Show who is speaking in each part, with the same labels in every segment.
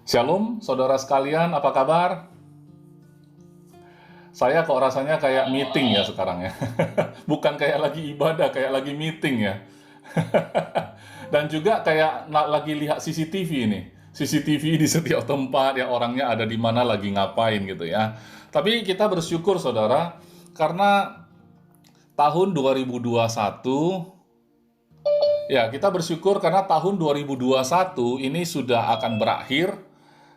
Speaker 1: Shalom, saudara sekalian, apa kabar? Saya kok rasanya kayak meeting ya sekarang ya. Bukan kayak lagi ibadah, kayak lagi meeting ya. Dan juga kayak lagi lihat CCTV ini. CCTV di setiap tempat ya, orangnya ada di mana lagi ngapain gitu ya. Tapi kita bersyukur saudara, karena tahun 2021, ya kita bersyukur karena tahun 2021 ini sudah akan berakhir.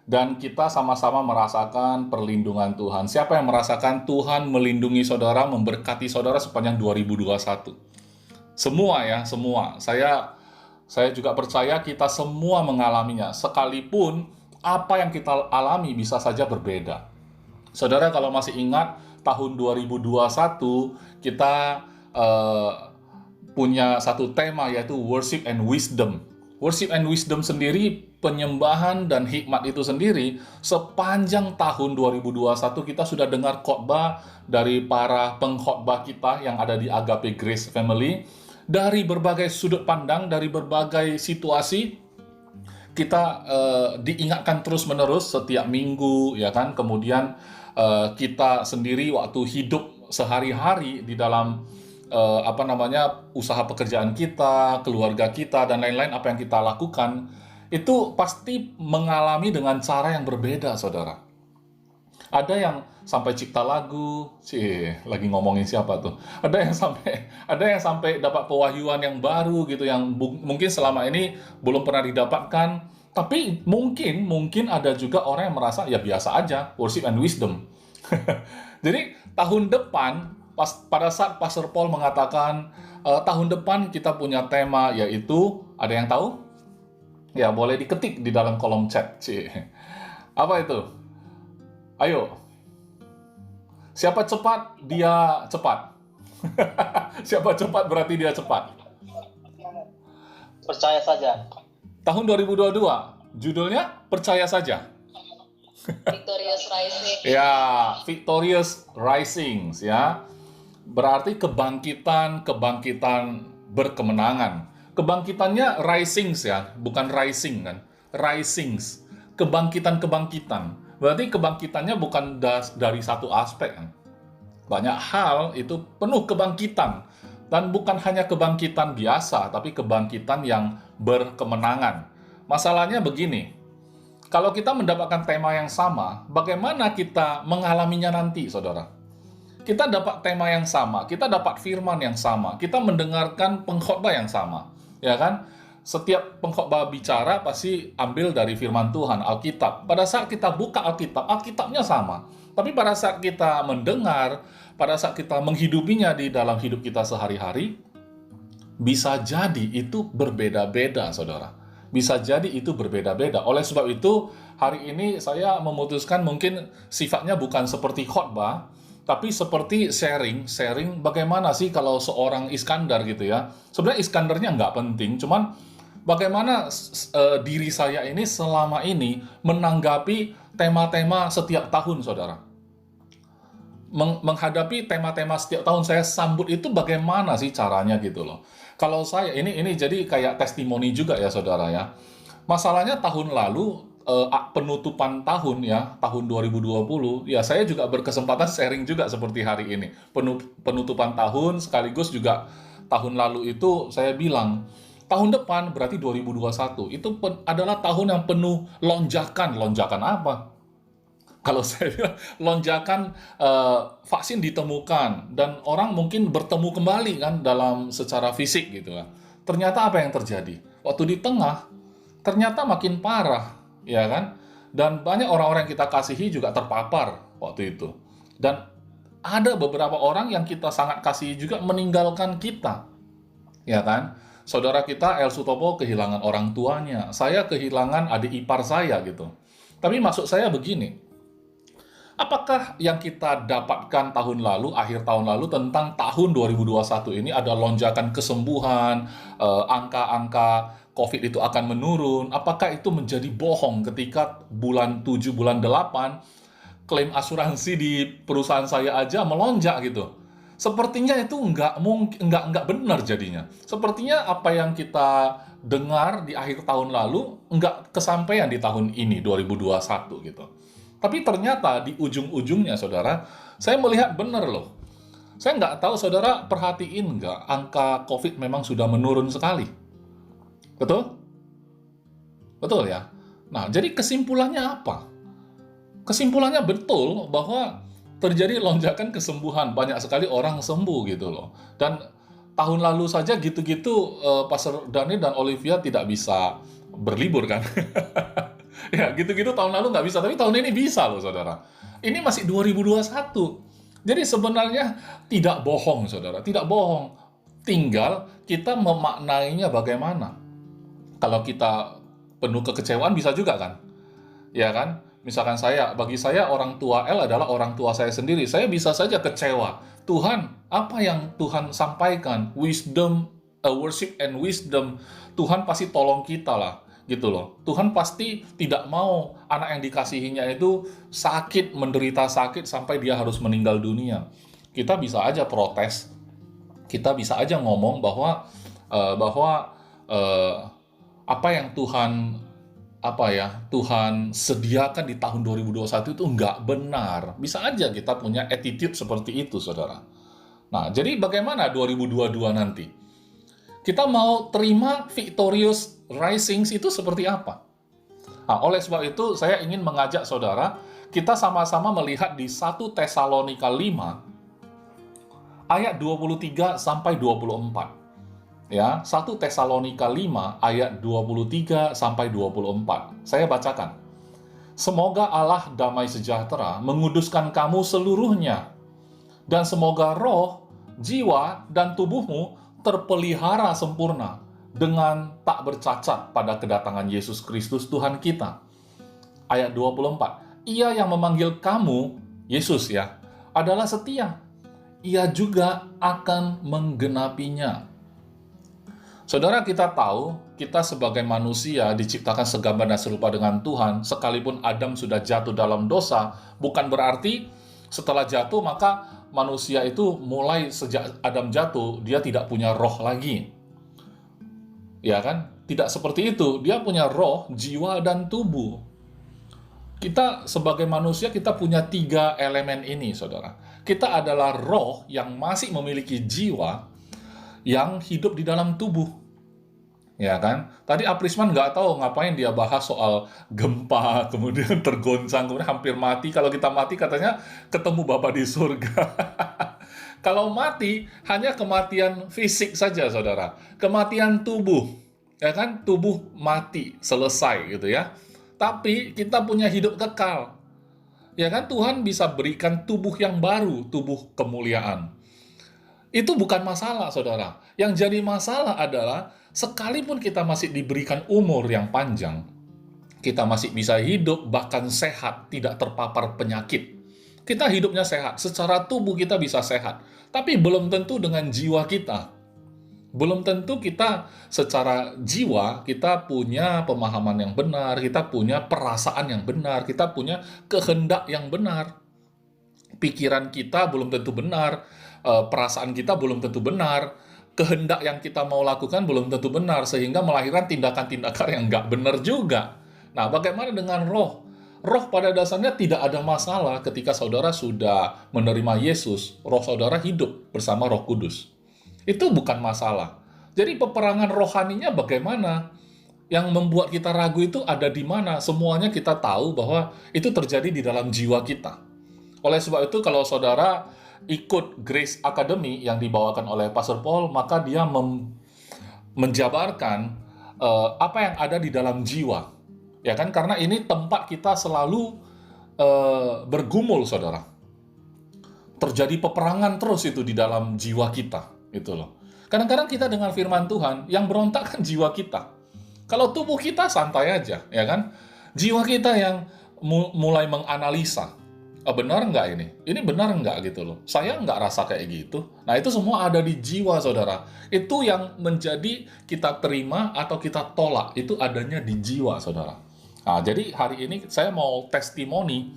Speaker 1: Dan kita sama-sama merasakan perlindungan Tuhan. Siapa yang merasakan Tuhan melindungi saudara, memberkati saudara sepanjang 2021? Semua ya, semua. Saya juga percaya kita semua mengalaminya. Sekalipun apa yang kita alami bisa saja berbeda. Saudara kalau masih ingat tahun 2021 kita eh, punya satu tema yaitu worship and wisdom. Worship and wisdom sendiri, penyembahan dan hikmat itu sendiri, sepanjang tahun 2021 kita sudah dengar khotbah dari para pengkhotbah kita yang ada di Agape Grace Family, dari berbagai sudut pandang, dari berbagai situasi, kita diingatkan terus-menerus setiap minggu, ya kan? Kemudian kita sendiri waktu hidup sehari-hari di dalam usaha pekerjaan kita, keluarga kita, dan lain-lain apa yang kita lakukan, itu pasti mengalami dengan cara yang berbeda, saudara. Ada yang sampai cipta lagu, sih lagi ngomongin siapa tuh? Ada yang sampai dapat pewahyuan yang baru gitu, yang mungkin selama ini belum pernah didapatkan. Tapi mungkin ada juga orang yang merasa ya biasa aja, worship and wisdom. Jadi tahun depan, pada saat Pastor Paul mengatakan tahun depan kita punya tema yaitu, ada yang tahu? Ya boleh diketik di dalam kolom chat. Cih. Apa itu? Ayo, siapa cepat, dia cepat. Siapa cepat berarti dia cepat.
Speaker 2: Percaya saja.
Speaker 1: Tahun 2022, judulnya Percaya Saja.
Speaker 3: Victorious Rising.
Speaker 1: Ya, Victorious Risings ya. Berarti kebangkitan berkemenangan. Kebangkitannya risings ya, bukan rising kan. Risings, kebangkitan. Berarti kebangkitannya bukan dari satu aspek kan. Banyak hal itu penuh kebangkitan. Dan bukan hanya kebangkitan biasa, tapi kebangkitan yang berkemenangan. Masalahnya begini, kalau kita mendapatkan tema yang sama, bagaimana kita mengalaminya nanti, saudara? Kita dapat tema yang sama, kita dapat firman yang sama, kita mendengarkan pengkhotbah yang sama, ya kan? Setiap pengkhotbah bicara pasti ambil dari firman Tuhan, Alkitab. Pada saat kita buka Alkitab, Alkitabnya sama. Tapi pada saat kita mendengar, pada saat kita menghidupinya di dalam hidup kita sehari-hari, bisa jadi itu berbeda-beda, saudara. Bisa jadi itu berbeda-beda. Oleh sebab itu, hari ini saya memutuskan mungkin sifatnya bukan seperti khotbah, tapi seperti sharing bagaimana sih kalau seorang Iskandar gitu ya. Sebenarnya Iskandarnya nggak penting, cuman bagaimana diri saya ini selama ini menanggapi tema-tema setiap tahun, saudara. Menghadapi tema-tema setiap tahun saya sambut itu bagaimana sih caranya gitu loh. Kalau saya, ini jadi kayak testimoni juga ya saudara ya. Masalahnya tahun lalu, penutupan tahun ya, tahun 2020, ya saya juga berkesempatan sharing juga seperti hari ini. Penutupan tahun sekaligus juga tahun lalu itu saya bilang, tahun depan berarti 2021, itu adalah tahun yang penuh lonjakan. Lonjakan apa? Kalau saya bilang lonjakan, vaksin ditemukan dan orang mungkin bertemu kembali kan dalam secara fisik gitu kan. Ternyata apa yang terjadi? Waktu di tengah ternyata makin parah, ya kan? Dan banyak orang-orang yang kita kasihi juga terpapar waktu itu. Dan ada beberapa orang yang kita sangat kasihi juga meninggalkan kita, ya kan? Saudara kita El Sutopo kehilangan orang tuanya, saya kehilangan adik ipar saya gitu. Tapi maksud saya begini, apakah yang kita dapatkan tahun lalu, akhir tahun lalu tentang tahun 2021 ini ada lonjakan kesembuhan, angka-angka COVID itu akan menurun, apakah itu menjadi bohong ketika bulan 7, bulan 8, klaim asuransi di perusahaan saya aja melonjak gitu. sepertinya itu nggak mungkin, nggak benar jadinya. Sepertinya apa yang kita dengar di akhir tahun lalu nggak kesampaian di tahun ini 2021 gitu. Tapi ternyata di ujung-ujungnya, saudara, saya melihat benar loh. Saya nggak tahu saudara perhatiin nggak angka COVID memang sudah menurun sekali. Betul? Betul ya? Nah, jadi kesimpulannya apa? Kesimpulannya betul bahwa terjadi lonjakan kesembuhan, banyak sekali orang sembuh gitu loh. Dan tahun lalu saja gitu-gitu Pastor Dani dan Olivia tidak bisa berlibur kan. Ya, gitu-gitu tahun lalu nggak bisa, tapi tahun ini bisa loh saudara. Ini masih 2021. Jadi sebenarnya tidak bohong saudara, tidak bohong. Tinggal kita memaknainya bagaimana. Kalau kita penuh kekecewaan bisa juga kan? Ya kan? Misalkan bagi saya orang tua L adalah orang tua saya sendiri. Saya bisa saja kecewa. Tuhan, apa yang Tuhan sampaikan? Wisdom, worship and wisdom. Tuhan pasti tolong kita lah, gitu loh. Tuhan pasti tidak mau anak yang dikasihinya itu sakit, menderita sakit sampai dia harus meninggal dunia. Kita bisa aja protes. Kita bisa aja ngomong bahwa apa yang Tuhan sediakan di tahun 2021 itu nggak benar. Bisa aja kita punya attitude seperti itu, saudara. Nah, jadi bagaimana 2022 nanti? Kita mau terima victorious risings itu seperti apa? Nah, oleh sebab itu, saya ingin mengajak saudara, kita sama-sama melihat di 1 Tesalonika 5, ayat 23 sampai 24. Ya, 1 Tesalonika 5 ayat 23 sampai 24. Saya bacakan. Semoga Allah damai sejahtera menguduskan kamu seluruhnya, dan semoga roh, jiwa, dan tubuhmu terpelihara sempurna dengan tak bercacat pada kedatangan Yesus Kristus Tuhan kita. Ayat 24. Ia yang memanggil kamu, Yesus ya, adalah setia. Ia juga akan menggenapinya. Saudara, kita tahu, kita sebagai manusia diciptakan segambar dan serupa dengan Tuhan, sekalipun Adam sudah jatuh dalam dosa, bukan berarti setelah jatuh maka manusia itu mulai sejak Adam jatuh, dia tidak punya roh lagi. Ya kan? Tidak seperti itu, dia punya roh, jiwa, dan tubuh. Kita sebagai manusia, kita punya 3 elemen ini, saudara. Kita adalah roh yang masih memiliki jiwa, yang hidup di dalam tubuh. Ya kan? Tadi Aprisman nggak tahu ngapain dia bahas soal gempa, kemudian tergoncang, kemudian hampir mati. Kalau kita mati katanya ketemu Bapa di surga. Kalau mati, hanya kematian fisik saja, saudara. Kematian tubuh. Ya kan? Tubuh mati, selesai gitu ya. Tapi kita punya hidup kekal. Ya kan? Tuhan bisa berikan tubuh yang baru, tubuh kemuliaan. Itu bukan masalah, saudara. Yang jadi masalah adalah, sekalipun kita masih diberikan umur yang panjang, kita masih bisa hidup, bahkan sehat, tidak terpapar penyakit. Kita hidupnya sehat, secara tubuh kita bisa sehat. Tapi belum tentu dengan jiwa kita. Belum tentu kita secara jiwa, kita punya pemahaman yang benar, kita punya perasaan yang benar, kita punya kehendak yang benar. Pikiran kita belum tentu benar, perasaan kita belum tentu benar, kehendak yang kita mau lakukan belum tentu benar, sehingga melahirkan tindakan-tindakan yang nggak benar juga. Nah, bagaimana dengan roh? Roh pada dasarnya tidak ada masalah ketika saudara sudah menerima Yesus, roh saudara hidup bersama Roh Kudus. Itu bukan masalah. Jadi peperangan rohaninya bagaimana? Yang membuat kita ragu itu ada di mana? Semuanya kita tahu bahwa itu terjadi di dalam jiwa kita. Oleh sebab itu, kalau saudara ikut Grace Academy yang dibawakan oleh Pastor Paul, maka dia menjabarkan apa yang ada di dalam jiwa. Ya kan? Karena ini tempat kita selalu bergumul, saudara. Terjadi peperangan terus itu di dalam jiwa kita, gitu loh. Kadang-kadang kita dengar firman Tuhan, yang berontak kan jiwa kita. Kalau tubuh kita santai aja, ya kan? Jiwa kita yang mulai menganalisa. Benar nggak ini? Ini benar nggak gitu loh? Saya nggak rasa kayak gitu. Nah, itu semua ada di jiwa, saudara. Itu yang menjadi kita terima atau kita tolak. Itu adanya di jiwa, saudara. Nah, jadi hari ini saya mau testimoni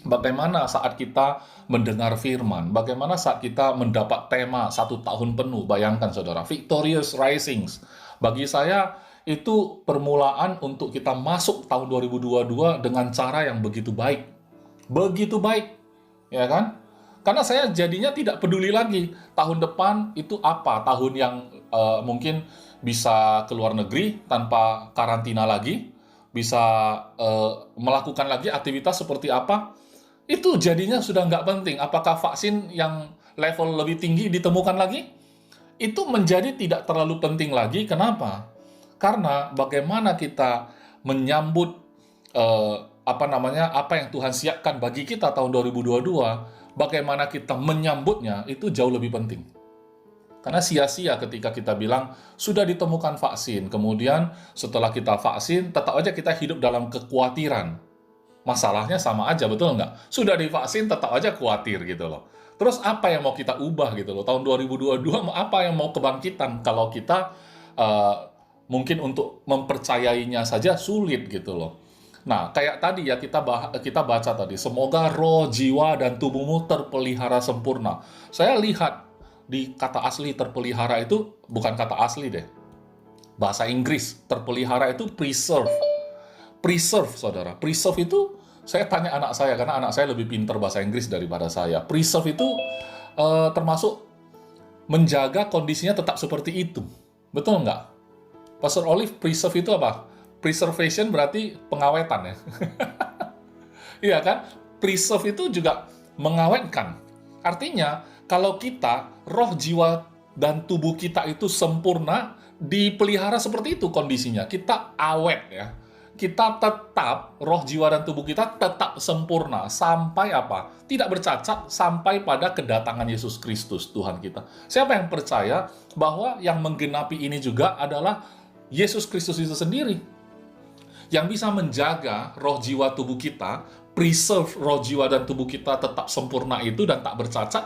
Speaker 1: Bagaimana saat kita mendengar firman? Bagaimana saat kita mendapat tema 1 tahun penuh? Bayangkan saudara, Victorious Risings. Bagi saya, itu permulaan untuk kita masuk tahun 2022 dengan cara yang begitu baik. Begitu baik, ya kan? Karena saya jadinya tidak peduli lagi tahun depan itu apa, tahun yang mungkin bisa ke luar negeri tanpa karantina lagi, bisa melakukan lagi aktivitas seperti apa, itu jadinya sudah nggak penting. Apakah vaksin yang level lebih tinggi ditemukan lagi? Itu menjadi tidak terlalu penting lagi. Kenapa? Karena bagaimana kita menyambut apa yang Tuhan siapkan bagi kita tahun 2022, bagaimana kita menyambutnya itu jauh lebih penting. Karena sia-sia ketika kita bilang sudah ditemukan vaksin, kemudian setelah kita vaksin tetap aja kita hidup dalam kekhawatiran. Masalahnya sama aja, betul nggak? Sudah divaksin tetap aja khawatir gitu loh. Terus apa yang mau kita ubah gitu loh? Tahun 2022 apa yang mau kebangkitan kalau kita mungkin untuk mempercayainya saja sulit gitu loh. Nah, kayak tadi ya kita baca tadi, semoga roh, jiwa, dan tubuhmu terpelihara sempurna. Saya lihat di kata asli terpelihara itu bukan kata asli deh. Bahasa Inggris, terpelihara itu preserve. Preserve, saudara. Preserve itu, saya tanya anak saya, karena anak saya lebih pintar bahasa Inggris daripada saya. Preserve itu termasuk menjaga kondisinya tetap seperti itu. Betul nggak? Pastor Olive, preserve itu apa? Preservation berarti pengawetan ya. Iya kan? Preserve itu juga mengawetkan. Artinya, kalau kita, roh, jiwa, dan tubuh kita itu sempurna, dipelihara seperti itu kondisinya. Kita awet ya. Kita tetap, roh, jiwa, dan tubuh kita tetap sempurna. Sampai apa? Tidak bercacat sampai pada kedatangan Yesus Kristus, Tuhan kita. Siapa yang percaya bahwa yang menggenapi ini juga adalah Yesus Kristus itu sendiri? Yang bisa menjaga roh, jiwa, tubuh kita, preserve roh, jiwa, dan tubuh kita tetap sempurna itu dan tak bercacat,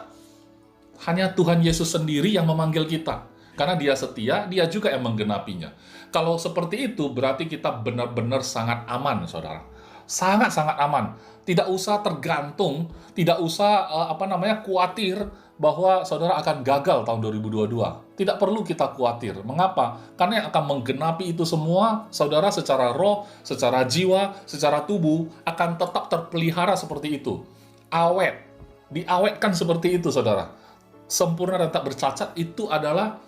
Speaker 1: hanya Tuhan Yesus sendiri yang memanggil kita. Karena dia setia, dia juga yang menggenapinya. Kalau seperti itu, berarti kita benar-benar sangat aman, saudara. Sangat-sangat aman. Tidak usah tergantung, tidak usah khawatir bahwa saudara akan gagal tahun 2022. Tidak perlu kita khawatir. Mengapa? Karena yang akan menggenapi itu semua, saudara secara roh, secara jiwa, secara tubuh, akan tetap terpelihara seperti itu. Awet. Diawetkan seperti itu, saudara. Sempurna dan tak bercacat, itu adalah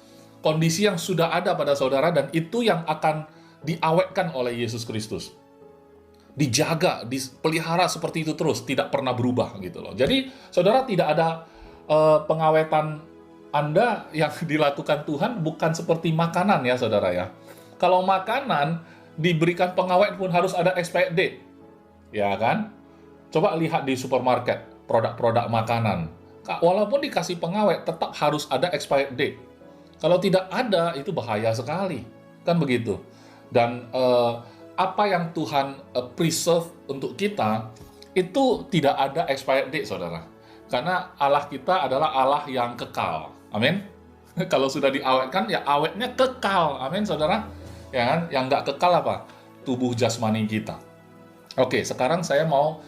Speaker 1: kondisi yang sudah ada pada saudara, dan itu yang akan diawetkan oleh Yesus Kristus. Dijaga, dipelihara seperti itu terus, tidak pernah berubah gitu loh. Jadi, saudara, tidak ada pengawetan Anda yang dilakukan Tuhan bukan seperti makanan ya, saudara ya. Kalau makanan diberikan pengawet pun harus ada expired date, ya kan? Coba lihat di supermarket, produk-produk makanan. Walaupun dikasih pengawet, tetap harus ada expired date. Kalau tidak ada, itu bahaya sekali. Kan begitu. Dan apa yang Tuhan preserve untuk kita, itu tidak ada expired date, saudara. Karena Allah kita adalah Allah yang kekal. Amin. Kalau sudah diawetkan, ya awetnya kekal. Amin, saudara. Ya kan? Yang nggak kekal apa? Tubuh jasmani kita. Oke, sekarang saya mau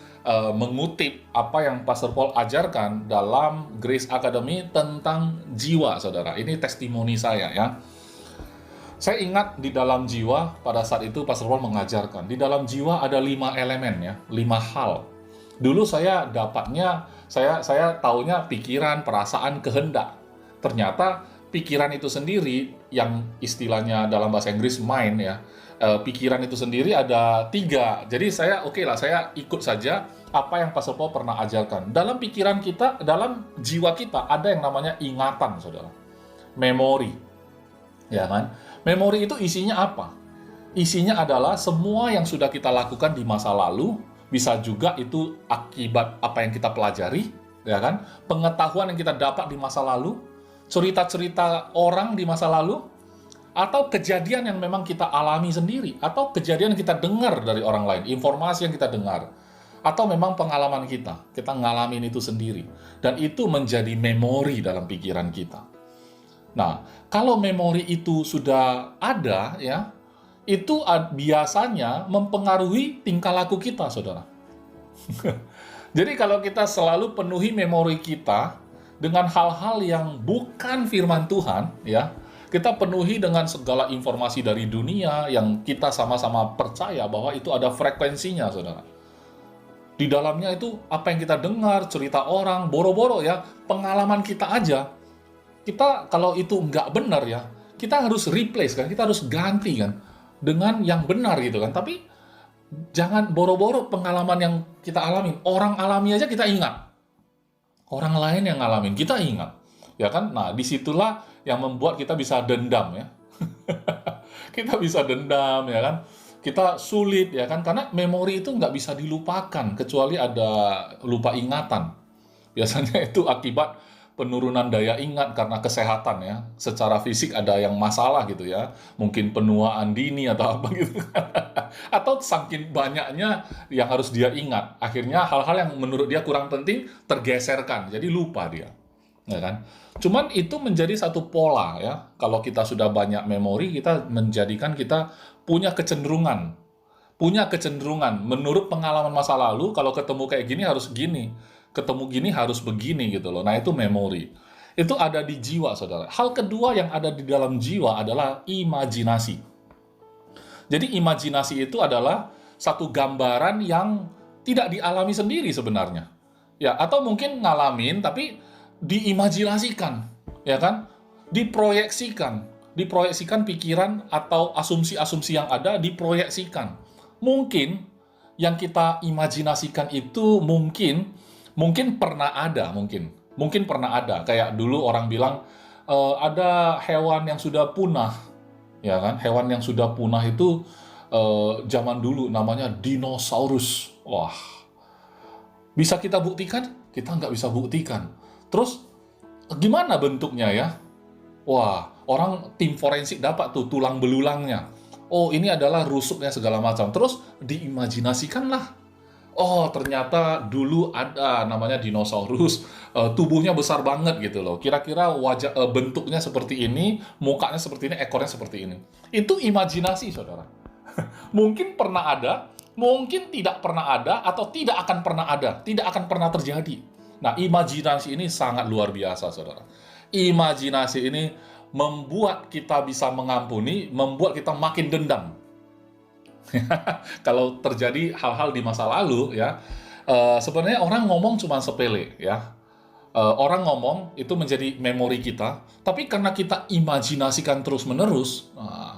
Speaker 1: mengutip apa yang Pastor Paul ajarkan dalam Grace Academy tentang jiwa, saudara. Ini testimoni saya ya. Saya ingat di dalam jiwa, pada saat itu Pastor Paul mengajarkan, di dalam jiwa ada 5 elemen ya, 5 hal. Dulu saya dapatnya, saya taunya pikiran, perasaan, kehendak. Ternyata pikiran itu sendiri, yang istilahnya dalam bahasa Inggris mind ya, pikiran itu sendiri ada 3. Jadi saya saya ikut saja apa yang Pastor Paul pernah ajarkan. Dalam pikiran kita, dalam jiwa kita ada yang namanya ingatan, saudara. Memori. Ya kan? Memori itu isinya apa? Isinya adalah semua yang sudah kita lakukan di masa lalu, bisa juga itu akibat apa yang kita pelajari, ya kan? Pengetahuan yang kita dapat di masa lalu, cerita-cerita orang di masa lalu, atau kejadian yang memang kita alami sendiri, atau kejadian yang kita dengar dari orang lain, informasi yang kita dengar, atau memang pengalaman kita ngalamin itu sendiri, dan itu menjadi memori dalam pikiran kita. Nah, kalau memori itu sudah ada, ya, itu biasanya mempengaruhi tingkah laku kita, saudara. Jadi kalau kita selalu penuhi memori kita dengan hal-hal yang bukan firman Tuhan, ya, kita penuhi dengan segala informasi dari dunia yang kita sama-sama percaya bahwa itu ada frekuensinya, saudara. Di dalamnya itu apa yang kita dengar, cerita orang, boro-boro ya, pengalaman kita aja. Kita kalau itu nggak benar ya, kita harus replace kan, kita harus ganti kan dengan yang benar gitu kan. Tapi jangan boro-boro pengalaman yang kita alami. Orang alami aja kita ingat. Orang lain yang ngalamin, kita ingat. Ya kan? Nah, disitulah yang membuat kita bisa dendam ya. Kita bisa dendam ya kan. Kita sulit ya kan. Karena memori itu nggak bisa dilupakan. Kecuali ada lupa ingatan. Biasanya itu akibat penurunan daya ingat karena kesehatan ya. Secara fisik ada yang masalah gitu ya. Mungkin penuaan dini atau apa gitu. Atau saking banyaknya yang harus dia ingat. Akhirnya hal-hal yang menurut dia kurang penting tergeserkan. Jadi lupa dia. Ya kan? Cuman itu menjadi satu pola ya. Kalau kita sudah banyak memori, kita menjadikan kita punya kecenderungan. Punya kecenderungan. Menurut pengalaman masa lalu, kalau ketemu kayak gini harus gini. Ketemu gini harus begini gitu loh. Nah, itu memori. Itu ada di jiwa, saudara. Hal kedua yang ada di dalam jiwa adalah imajinasi. Jadi imajinasi itu adalah satu gambaran yang tidak dialami sendiri sebenarnya. Ya, atau mungkin ngalamin tapi diimajinasikan, ya kan? Diproyeksikan pikiran atau asumsi-asumsi yang ada diproyeksikan. Mungkin yang kita imajinasikan itu mungkin pernah ada, mungkin pernah ada. Kayak dulu orang bilang ada hewan yang sudah punah, ya kan? Hewan yang sudah punah itu zaman dulu namanya dinosaurus. Wah, bisa kita buktikan? Kita nggak bisa buktikan. Terus gimana bentuknya ya? Wah, orang tim forensik dapat tuh tulang belulangnya. Oh, ini adalah rusuknya segala macam. Terus diimajinasikanlah. Oh, ternyata dulu ada namanya dinosaurus, tubuhnya besar banget gitu loh. Kira-kira wajah bentuknya seperti ini, mukanya seperti ini, ekornya seperti ini. Itu imajinasi, saudara. Mungkin pernah ada, mungkin tidak pernah ada, atau tidak akan pernah ada, tidak akan pernah terjadi. Nah, imajinasi ini sangat luar biasa, saudara. Imajinasi ini membuat kita bisa mengampuni, membuat kita makin dendam. Kalau terjadi hal-hal di masa lalu ya, sebenarnya orang ngomong cuma sepele ya. Orang ngomong itu menjadi memori kita, tapi karena kita imajinasikan terus-menerus,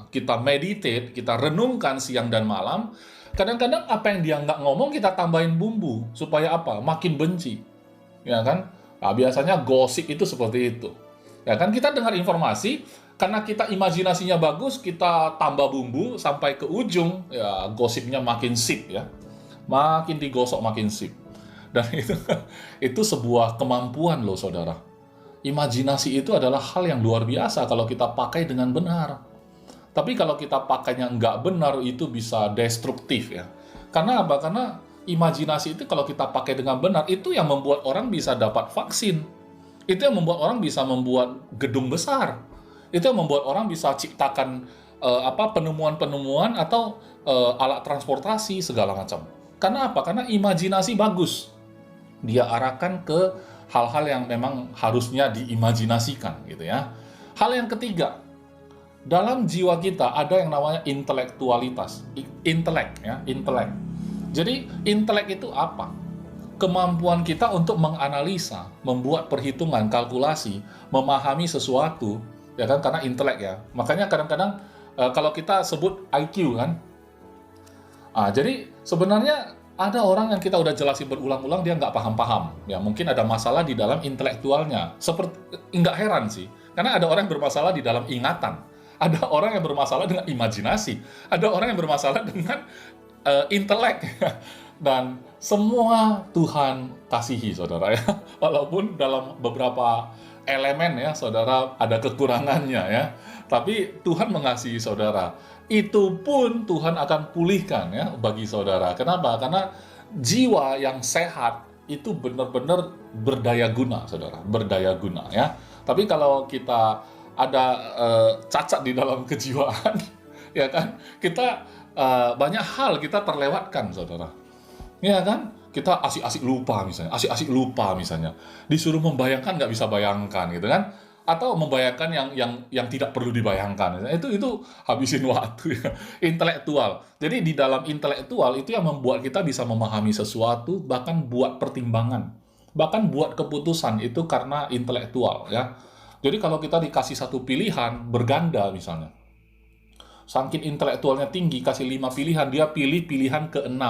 Speaker 1: kita meditate, kita renungkan siang dan malam, kadang-kadang apa yang dia nggak ngomong kita tambahin bumbu supaya apa? Makin benci, ya kan? Nah, biasanya gosip itu seperti itu, ya kan? Kita dengar informasi. Karena kita imajinasinya bagus, kita tambah bumbu sampai ke ujung, ya gosipnya makin sip ya. Makin digosok makin sip. Dan itu sebuah kemampuan loh, saudara. Imajinasi itu adalah hal yang luar biasa kalau kita pakai dengan benar. Tapi kalau kita pakainya nggak benar, itu bisa destruktif ya. Karena apa? Karena imajinasi itu kalau kita pakai dengan benar, itu yang membuat orang bisa dapat vaksin. Itu yang membuat orang bisa membuat gedung besar. Itu yang membuat orang bisa ciptakan penemuan-penemuan atau alat transportasi segala macam. Karena apa? Karena imajinasi bagus. Dia arahkan ke hal-hal yang memang harusnya diimajinasikan gitu ya. Hal yang ketiga, dalam jiwa kita ada yang namanya intelektualitas. Intelek. Jadi intelek itu apa? Kemampuan kita untuk menganalisa, membuat perhitungan, kalkulasi, memahami sesuatu, ya kan, karena intelek ya. Makanya kadang-kadang kalau kita sebut IQ kan. Jadi sebenarnya ada orang yang kita udah jelasin berulang-ulang dia nggak paham-paham. Ya mungkin ada masalah di dalam intelektualnya. Seperti nggak heran sih. Karena ada orang yang bermasalah di dalam ingatan. Ada orang yang bermasalah dengan imajinasi. Ada orang yang bermasalah dengan intelek. Dan semua Tuhan kasihi, saudara ya. Walaupun dalam beberapa elemen ya, saudara ada kekurangannya ya. Tapi Tuhan mengasihi saudara. Itu pun Tuhan akan pulihkan ya bagi saudara. Kenapa? Karena jiwa yang sehat itu benar-benar berdaya guna, saudara. Berdaya guna ya. Tapi kalau kita ada cacat di dalam kejiwaan, ya kan, kita banyak hal kita terlewatkan, saudara. Ya kan? kita asik-asik lupa misalnya, disuruh membayangkan nggak bisa bayangkan gitu kan, atau membayangkan yang tidak perlu dibayangkan. Itu habisin waktu ya. Intelektual. Jadi di dalam intelektual itu yang membuat kita bisa memahami sesuatu, bahkan buat pertimbangan, bahkan buat keputusan itu karena intelektual ya. Jadi kalau kita dikasih satu pilihan berganda misalnya, saking intelektualnya tinggi, kasih 5 pilihan, dia pilih pilihan ke-6.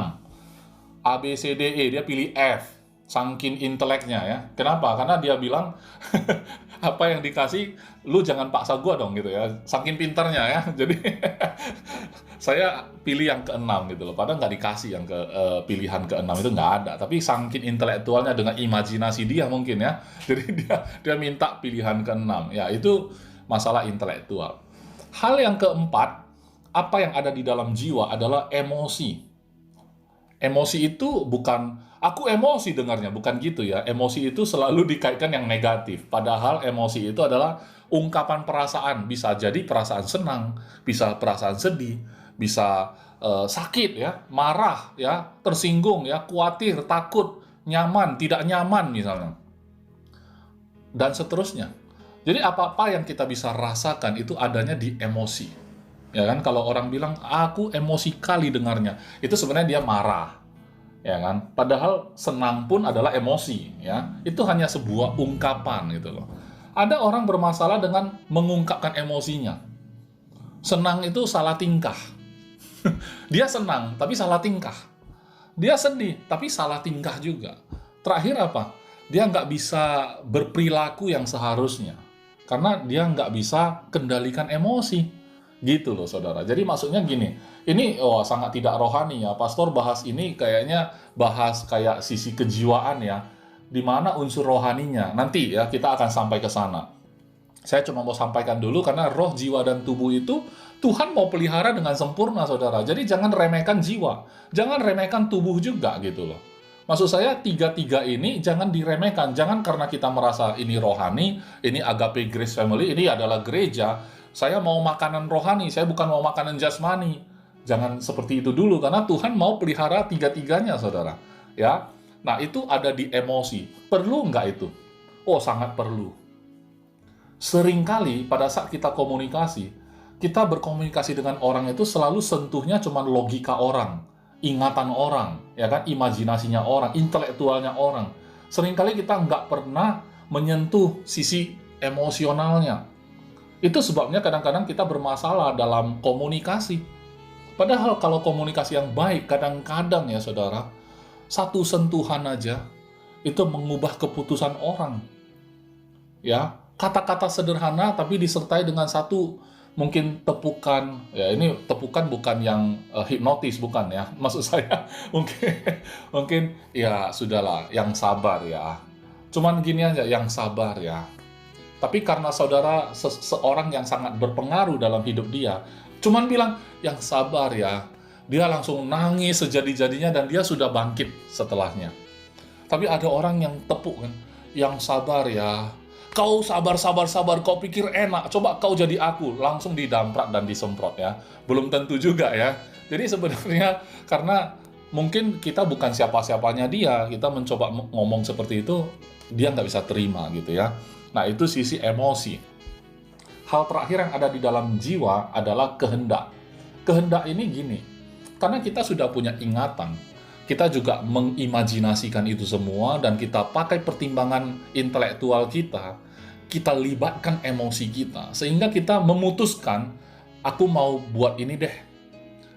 Speaker 1: A, B, C, D, E, dia pilih F. Saking inteleknya ya. Kenapa? Karena dia bilang, apa yang dikasih, lu jangan paksa gua dong gitu ya. Saking pintarnya ya. Jadi, saya pilih yang ke-6 gitu loh. Padahal nggak dikasih yang pilihan ke-6 itu nggak ada. Tapi saking intelektualnya dengan imajinasi dia mungkin ya. Jadi dia minta pilihan ke-6. Ya, itu masalah intelektual. Hal yang keempat, apa yang ada di dalam jiwa adalah emosi. Emosi itu bukan, aku emosi dengarnya, bukan gitu ya. Emosi itu selalu dikaitkan yang negatif. Padahal emosi itu adalah ungkapan perasaan. Bisa jadi perasaan senang, bisa perasaan sedih, bisa sakit ya, marah ya, tersinggung ya, khawatir, takut, nyaman, tidak nyaman misalnya. Dan seterusnya. Jadi apa-apa yang kita bisa rasakan itu adanya di emosi. Ya kan, kalau orang bilang aku emosi kali dengarnya, itu sebenarnya dia marah, ya kan. Padahal senang pun adalah emosi, ya. Itu hanya sebuah ungkapan gitu loh. Ada orang bermasalah dengan mengungkapkan emosinya. Senang itu salah tingkah. Dia senang tapi salah tingkah. Dia sedih tapi salah tingkah juga. Terakhir apa? Dia nggak bisa berperilaku yang seharusnya karena dia nggak bisa kendalikan emosi. Gitu loh saudara. Jadi maksudnya gini, ini sangat tidak rohani ya. Pastor bahas ini kayaknya bahas kayak sisi kejiwaan ya. Di mana unsur rohaninya. Nanti ya kita akan sampai ke sana. Saya cuma mau sampaikan dulu karena roh, jiwa, dan tubuh itu Tuhan mau pelihara dengan sempurna saudara. Jadi jangan remehkan jiwa. Jangan remehkan tubuh juga gitu loh. Maksud saya tiga-tiga ini jangan diremehkan. Jangan karena kita merasa ini rohani, ini Agape Grace Family, ini adalah gereja. Saya mau makanan rohani, saya bukan mau makanan jasmani. Jangan seperti itu dulu, karena Tuhan mau pelihara tiga-tiganya, saudara. Ya, nah itu ada di emosi. Perlu nggak itu? Oh, sangat perlu. Seringkali pada saat kita komunikasi, kita berkomunikasi dengan orang itu selalu sentuhnya cuma logika orang, ingatan orang, ya kan, imajinasinya orang, intelektualnya orang. Seringkali kita nggak pernah menyentuh sisi emosionalnya. Itu sebabnya kadang-kadang kita bermasalah dalam komunikasi. Padahal kalau komunikasi yang baik, kadang-kadang ya saudara, satu sentuhan aja itu mengubah keputusan orang. Ya, kata-kata sederhana tapi disertai dengan satu mungkin tepukan. Ya, ini tepukan bukan yang hipnotis, bukan ya. Maksud saya mungkin ya sudahlah, yang sabar ya. Cuman gini aja, yang sabar ya. Tapi karena saudara seorang yang sangat berpengaruh dalam hidup dia, cuman bilang, yang sabar ya, dia langsung nangis sejadi-jadinya dan dia sudah bangkit setelahnya. Tapi ada orang yang tepuk kan, yang sabar ya, kau sabar, kau pikir enak, coba kau jadi aku, langsung didamprat dan disemprot ya. Belum tentu juga ya. Jadi sebenarnya karena mungkin kita bukan siapa-siapanya dia, kita mencoba ngomong seperti itu, dia nggak bisa terima gitu ya. Nah, itu sisi emosi. Hal terakhir yang ada di dalam jiwa adalah kehendak. Kehendak ini gini, karena kita sudah punya ingatan, kita juga mengimajinasikan itu semua, dan kita pakai pertimbangan intelektual kita libatkan emosi kita, sehingga kita memutuskan, aku mau buat ini deh,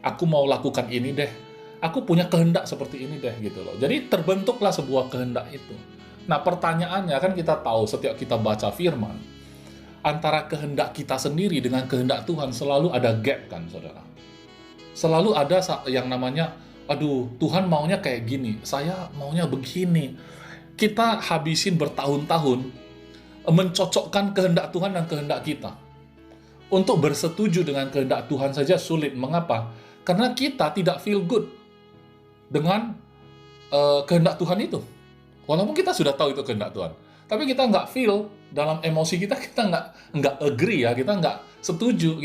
Speaker 1: aku mau lakukan ini deh, aku punya kehendak seperti ini deh, gitu loh. Jadi terbentuklah sebuah kehendak itu. Nah, pertanyaannya kan kita tahu setiap kita baca firman, antara kehendak kita sendiri dengan kehendak Tuhan selalu ada gap kan, saudara. Selalu ada yang namanya, aduh, Tuhan maunya kayak gini, saya maunya begini. Kita habisin bertahun-tahun mencocokkan kehendak Tuhan dan kehendak kita. Untuk bersetuju dengan kehendak Tuhan saja sulit. Mengapa? Karena kita tidak feel good dengan kehendak Tuhan itu. Walaupun kita sudah tahu itu kehendak Tuhan, tapi kita nggak feel dalam emosi kita nggak agree ya, kita nggak setuju,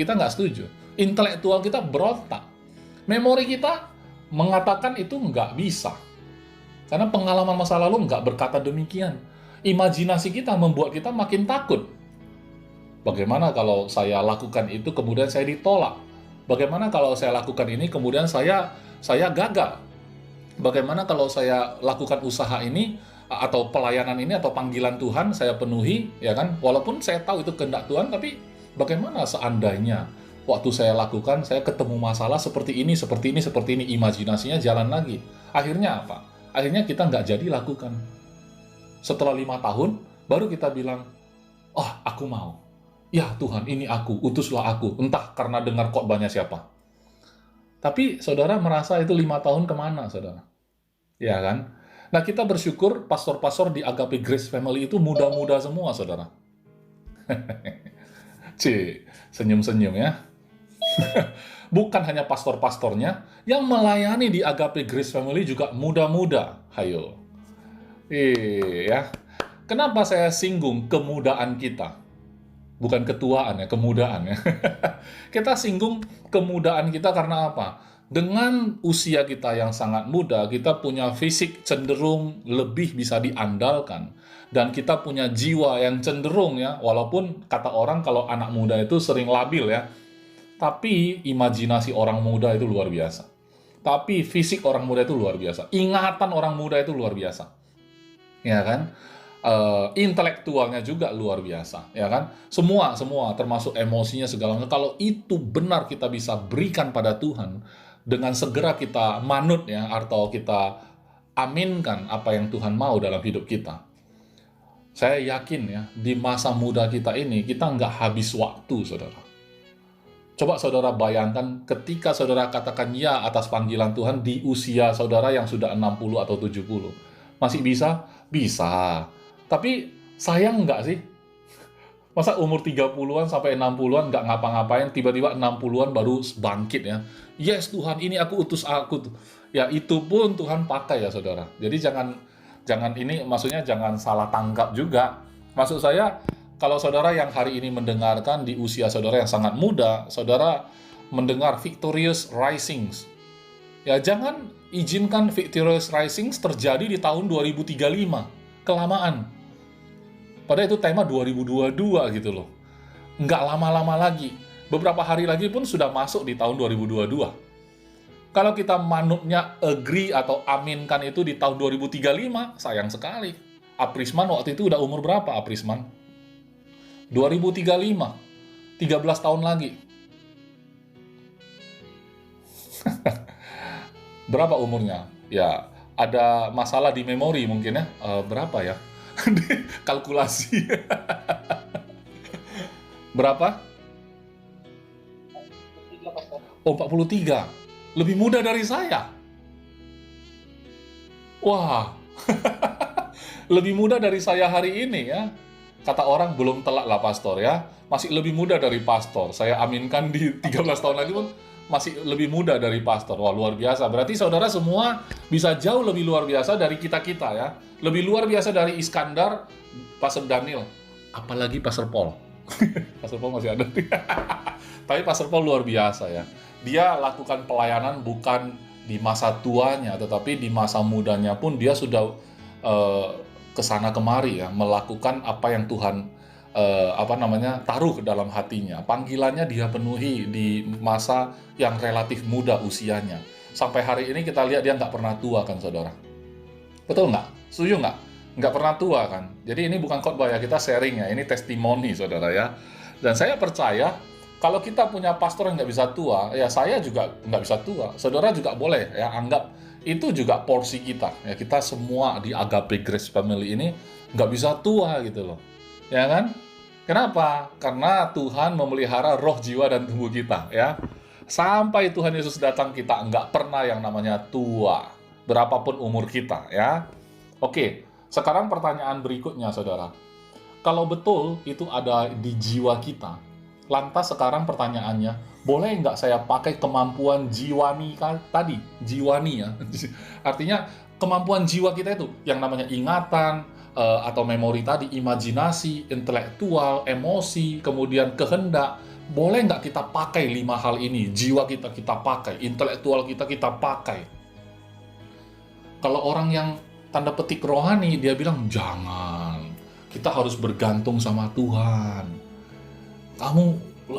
Speaker 1: Intelektual kita berontak, memori kita mengatakan itu nggak bisa. Karena pengalaman masa lalu nggak berkata demikian. Imajinasi kita membuat kita makin takut. Bagaimana kalau saya lakukan itu kemudian saya ditolak? Bagaimana kalau saya lakukan ini kemudian saya gagal? Bagaimana kalau saya lakukan usaha ini atau pelayanan ini atau panggilan Tuhan saya penuhi, ya kan? Walaupun saya tahu itu kehendak Tuhan, tapi bagaimana seandainya waktu saya lakukan saya ketemu masalah seperti ini, seperti ini, seperti ini, imajinasinya jalan lagi. Akhirnya apa? Akhirnya kita nggak jadi lakukan. Setelah 5 tahun, baru kita bilang, oh aku mau. Ya Tuhan, ini aku, utuslah aku. Entah karena dengar khotbahnya siapa. Tapi saudara merasa itu 5 tahun kemana, saudara? Ya kan? Nah, kita bersyukur pastor-pastor di Agape Grace Family itu muda-muda semua, saudara. Senyum-senyum ya. Bukan hanya pastor-pastornya, yang melayani di Agape Grace Family juga muda-muda. Hayo. Ya. Kenapa saya singgung kemudaan kita? Bukan ketuaan ya, kemudaan ya. Kita singgung kemudaan kita karena apa? Dengan usia kita yang sangat muda, kita punya fisik cenderung lebih bisa diandalkan. Dan kita punya jiwa yang cenderung ya, walaupun kata orang kalau anak muda itu sering labil ya. Tapi imajinasi orang muda itu luar biasa. Tapi fisik orang muda itu luar biasa. Ingatan orang muda itu luar biasa. Ya kan? Intelektualnya juga luar biasa, ya kan? Semua termasuk emosinya segala macam. Kalau itu benar kita bisa berikan pada Tuhan, dengan segera kita manut ya, atau kita aminkan apa yang Tuhan mau dalam hidup kita. Saya yakin ya, di masa muda kita ini, kita nggak habis waktu, saudara. Coba saudara bayangkan ketika saudara katakan ya atas panggilan Tuhan di usia saudara yang sudah 60 atau 70. Masih bisa? Bisa. Tapi sayang nggak sih? Masa umur 30-an sampai 60-an nggak ngapa-ngapain, tiba-tiba 60-an baru bangkit ya. Yes Tuhan, ini aku utus aku. Ya itu pun Tuhan pakai ya saudara. Jadi jangan ini maksudnya jangan salah tangkap juga. Maksud saya, kalau saudara yang hari ini mendengarkan di usia saudara yang sangat muda, saudara mendengar Victorious Risings. Ya jangan izinkan Victorious Risings terjadi di tahun 2035. Kelamaan. Padahal itu tema 2022 gitu loh. Nggak lama-lama lagi. Beberapa hari lagi pun sudah masuk di tahun 2022. Kalau kita manutnya agree atau aminkan itu di tahun 2035, sayang sekali. Aprisman waktu itu udah umur berapa Aprisman? 2035. 13 tahun lagi. Berapa umurnya? Ya, ada masalah di memori mungkin ya. Berapa ya? Kalkulasi. Berapa? Oh, 43. Lebih muda dari saya. Wah. Lebih muda dari saya hari ini ya. Kata orang belum telak lah pastor ya. Masih lebih muda dari pastor. Saya aminkan di 13 tahun lagi pun masih lebih muda dari pastor. Wah, luar biasa. Berarti saudara semua bisa jauh lebih luar biasa dari kita-kita ya. Lebih luar biasa dari Iskandar, Pastor Daniel. Apalagi Pastor Paul. Pastor Paul masih ada. Tapi Pastor Paul luar biasa ya. Dia lakukan pelayanan bukan di masa tuanya, tetapi di masa mudanya pun dia sudah kesana kemari ya. Melakukan apa yang Tuhan taruh dalam hatinya. Panggilannya dia penuhi di masa yang relatif muda usianya. Sampai hari ini kita lihat dia nggak pernah tua kan saudara. Betul nggak? Setuju nggak? Nggak pernah tua kan? Jadi ini bukan khotbah ya, kita sharing ya, ini testimoni saudara ya. Dan saya percaya kalau kita punya pastor yang nggak bisa tua, ya saya juga nggak bisa tua. Saudara juga boleh ya, anggap itu juga porsi kita. Ya kita semua di Agape Grace Family ini nggak bisa tua gitu loh. Ya kan? Kenapa? Karena Tuhan memelihara roh, jiwa, dan tubuh kita, ya. Sampai Tuhan Yesus datang kita nggak pernah yang namanya tua, berapapun umur kita, ya. Oke, sekarang pertanyaan berikutnya, saudara. Kalau betul itu ada di jiwa kita, lantas sekarang pertanyaannya, boleh nggak saya pakai kemampuan jiwani tadi? Jiwani ya, artinya kemampuan jiwa kita itu, yang namanya ingatan, atau memori tadi, imajinasi, intelektual, emosi, kemudian kehendak. Boleh nggak kita pakai 5 hal ini? Jiwa kita pakai, intelektual kita pakai. Kalau orang yang tanda petik rohani, dia bilang, jangan. Kita harus bergantung sama Tuhan. Kamu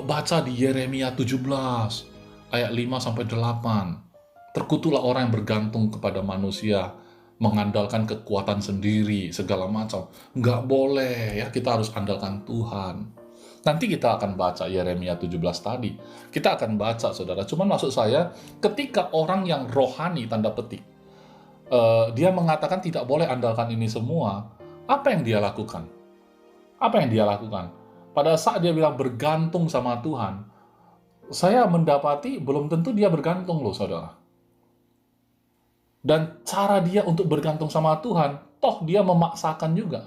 Speaker 1: baca di Yeremia 17, ayat 5-8. Terkutuklah orang yang bergantung kepada manusia, mengandalkan kekuatan sendiri, segala macam. Nggak boleh, ya, kita harus andalkan Tuhan. Nanti kita akan baca Yeremia 17 tadi. Kita akan baca, saudara. Cuman maksud saya, ketika orang yang rohani, tanda petik, dia mengatakan tidak boleh andalkan ini semua, apa yang dia lakukan? Apa yang dia lakukan? Pada saat dia bilang bergantung sama Tuhan, saya mendapati belum tentu dia bergantung loh, saudara. Dan cara dia untuk bergantung sama Tuhan, toh dia memaksakan juga.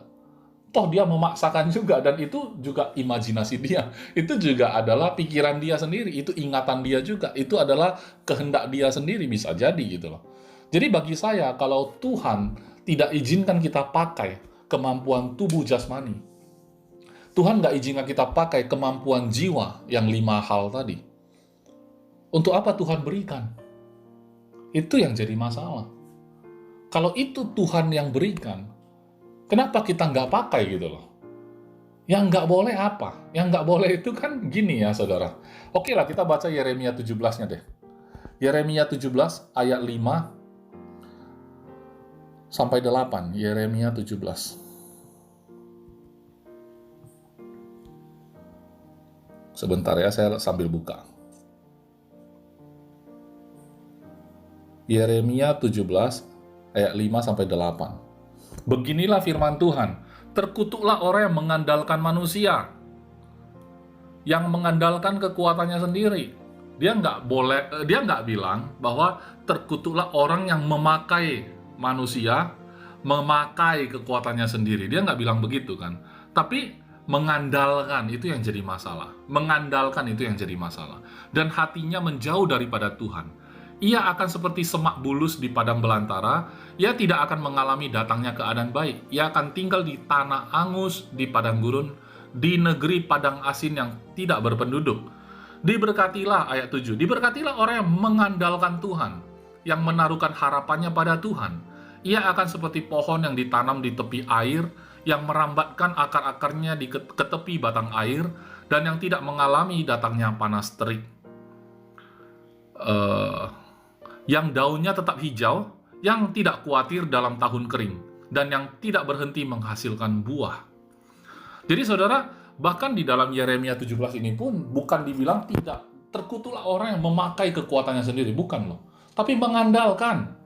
Speaker 1: Dan itu juga imajinasi dia. Itu juga adalah pikiran dia sendiri, itu ingatan dia juga, itu adalah kehendak dia sendiri, bisa jadi gitu loh. Jadi bagi saya, kalau Tuhan tidak izinkan kita pakai kemampuan tubuh jasmani, Tuhan nggak izinkan kita pakai kemampuan jiwa yang 5 hal tadi, untuk apa Tuhan berikan? Itu yang jadi masalah. Kalau itu Tuhan yang berikan, kenapa kita nggak pakai gitu loh? Yang nggak boleh apa? Yang nggak boleh itu kan gini ya, saudara. Oke lah, kita baca Yeremia 17-nya deh. Yeremia 17 ayat 5-8. Yeremia 17. Sebentar ya, saya sambil buka. Yeremia 17 ayat 5-8. Beginilah firman Tuhan, terkutuklah orang yang mengandalkan manusia, yang mengandalkan kekuatannya sendiri. Dia nggak bilang bahwa terkutuklah orang yang memakai manusia, memakai kekuatannya sendiri. Dia nggak bilang begitu kan. Tapi mengandalkan itu yang jadi masalah. Mengandalkan itu yang jadi masalah. Dan hatinya menjauh daripada Tuhan. Ia akan seperti semak bulus di padang belantara. Ia tidak akan mengalami datangnya keadaan baik. Ia akan tinggal di tanah angus, di padang gurun, di negeri padang asin yang tidak berpenduduk. Diberkatilah, ayat 7. Diberkatilah orang yang mengandalkan Tuhan, yang menaruhkan harapannya pada Tuhan. Ia akan seperti pohon yang ditanam di tepi air, yang merambatkan akar-akarnya ke tepi batang air, dan yang tidak mengalami datangnya panas terik. Yang daunnya tetap hijau, yang tidak khawatir dalam tahun kering, dan yang tidak berhenti menghasilkan buah. Jadi saudara, bahkan di dalam Yeremia 17 ini pun bukan dibilang tidak terkutuklah orang yang memakai kekuatannya sendiri, bukan loh. Tapi mengandalkan.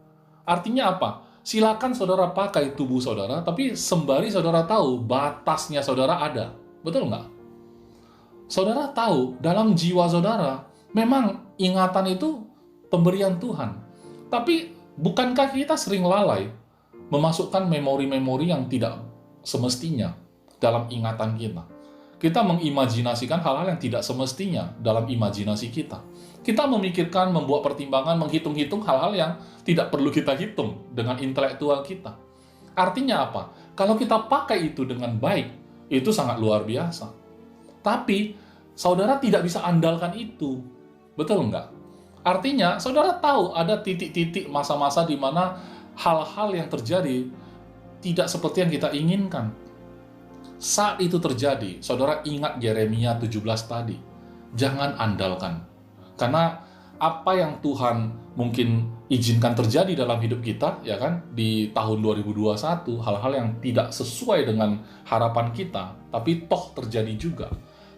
Speaker 1: Artinya apa? Silakan saudara pakai tubuh saudara, tapi sembari saudara tahu batasnya saudara ada. Betul nggak? Saudara tahu dalam jiwa saudara, memang ingatan itu pemberian Tuhan. Tapi bukankah kita sering lalai memasukkan memori-memori yang tidak semestinya dalam ingatan kita? Kita mengimajinasikan hal-hal yang tidak semestinya dalam imajinasi kita. Kita memikirkan, membuat pertimbangan, menghitung-hitung hal-hal yang tidak perlu kita hitung dengan intelektual kita. Artinya apa? Kalau kita pakai itu dengan baik, itu sangat luar biasa. Tapi saudara tidak bisa andalkan itu. Betul nggak? Artinya, saudara tahu ada titik-titik masa-masa di mana hal-hal yang terjadi tidak seperti yang kita inginkan. Saat itu terjadi, saudara ingat Yeremia 17 tadi. Jangan andalkan. Karena apa yang Tuhan mungkin izinkan terjadi dalam hidup kita, ya kan, di tahun 2021, hal-hal yang tidak sesuai dengan harapan kita, tapi toh terjadi juga.